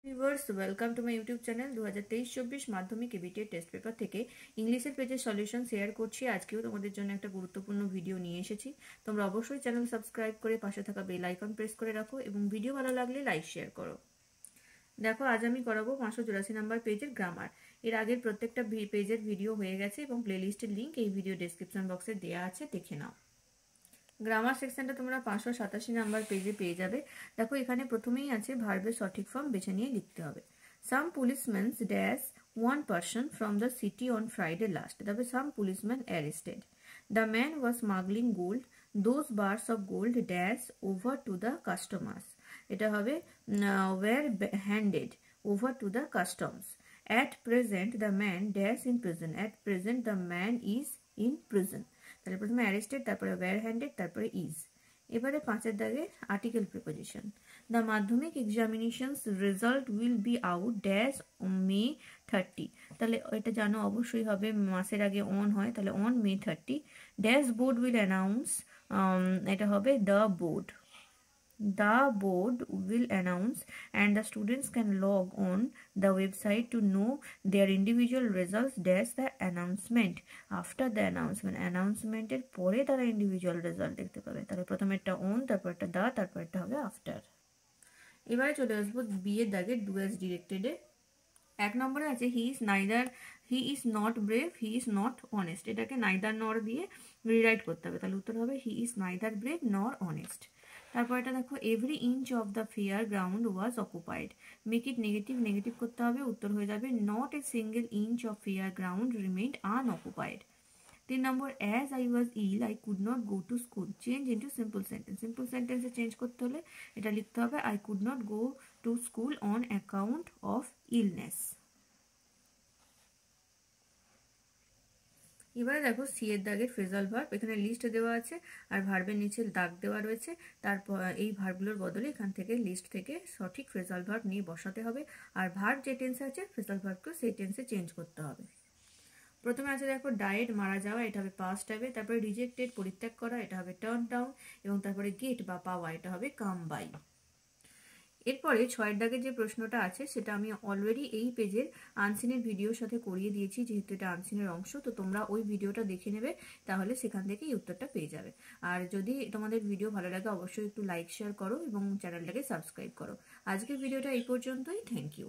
Viewers welcome to my YouTube channel 2023-24 মাধ্যমিক ABTA test paper থেকে ইংলিশের পেজের সলিউশন শেয়ার করছি। আজকেও তোমাদের জন্য একটা গুরুত্বপূর্ণ ভিডিও নিয়ে এসেছি। তোমরা অবশ্যই চ্যানেল সাবস্ক্রাইব করে পাশে থাকা বেল আইকন প্রেস করে রাখো এবং ভিডিও ভালো লাগলে লাইক শেয়ার করো। দেখো, আজ আমি করাবো 584 নাম্বার পেজের গ্রামার। এর আগের প্রত্যেকটা পেজের ভিডিও হয়ে গেছে এবং প্লেলিস্টের লিঙ্ক এই ভিডিও ডেসক্রিপশন বক্সে দেওয়া আছে, দেখে নাও। গ্রামার সেকশনটা তোমরা 587 নাম্বার পেজে পেয়ে যাবে। দেখো, এখানে প্রথমেই আছে ভার্বের সঠিক ফর্ম বেছে নিয়ে লিখতে হবে। Some policemen dash one person from the city on Friday last. তবে some policemen arrested. The man was smuggling gold. Those bars of gold dash over to the customers. এটা হবে were handed over to the customs. At present the man dash in prison. At present the man is in prison. তাহলে প্রথমে arrested, তারপরে wire handed, তারপরে is. এবারে 5-এর দাগে article preposition. The Madhyamik examinations result will be out dash May 30। তাহলে এটা জানো অবশ্যই হবে মাসের আগে অন হয়, তাহলে on May 30। Dash board will announce, এটা হবে the board. The board will announce and the students can log on the website to know their individual results dash the announcement. After the announcement এর পরে তারা individual result দেখতে পাবে। তাহলে প্রথমে একটা on, তারপর একটা the, তারপর একটা হবে after। এবারে চলে আসবো বি এর দাগে ডু অ্যাজ ডিরেক্টেডে। 1 নম্বরে আছে he is not brave, he is not honest. এটাকে নাইদার নর দিয়ে রিরাইট করতে হবে। তাহলে উত্তর হবে he is neither brave nor honest. তারপর এটা দেখো, every inch of the fair ground was occupied. Make it negative করতে হবে। উত্তর হয়ে যাবে not a single inch of fair ground remained unoccupied. 3 number, as I was ill I could not go to school. Change into simple sentence. Simple সেন্টেন্সে change করতে হলে এটা লিখতে হবে I could not go to school on account of illness. এবারে দেখো, C এর দাগের ফ্রেজাল ভার্ব। এখানে লিস্ট দেওয়া আছে আর ভার্বের নিচে দাগ দেওয়া রয়েছে। তারপর এই ভার্বগুলোর বদলে এখান থেকে লিস্ট থেকে সঠিক ফ্রেজাল ভার্ব নিয়ে বসাতে হবে। আর ভার্ব যে টেন্সে আছে ফ্রেজাল ভার্বকে সেই টেন্সে চেঞ্জ করতে হবে। প্রথমে আছে দেখো, ডায়েট মারা যাওয়া, এটা হবে পাস্ট হবে। তারপরে রিজেক্টেড পরিত্যাগ করা, এটা হবে টার্ন ডাউন। এবং তারপরে গেট বা পাওয়া, এটা হবে কাম বাই। এরপরে 6-এর দাগে যে প্রশ্নটা আছে সেটা আমি অলরেডি এই পেজের আনসিনের ভিডিওর সাথে করিয়ে দিয়েছি, যেহেতু এটা আনসিনের অংশ। তো তোমরা ওই ভিডিওটা দেখে নেবে, তাহলে সেখান থেকে এই উত্তরটা পেয়ে যাবে। আর যদি তোমাদের ভিডিও ভালো লাগে অবশ্যই একটু লাইক শেয়ার করো এবং চ্যানেলটাকে সাবস্ক্রাইব করো। আজকের ভিডিওটা এই পর্যন্তই। Thank you.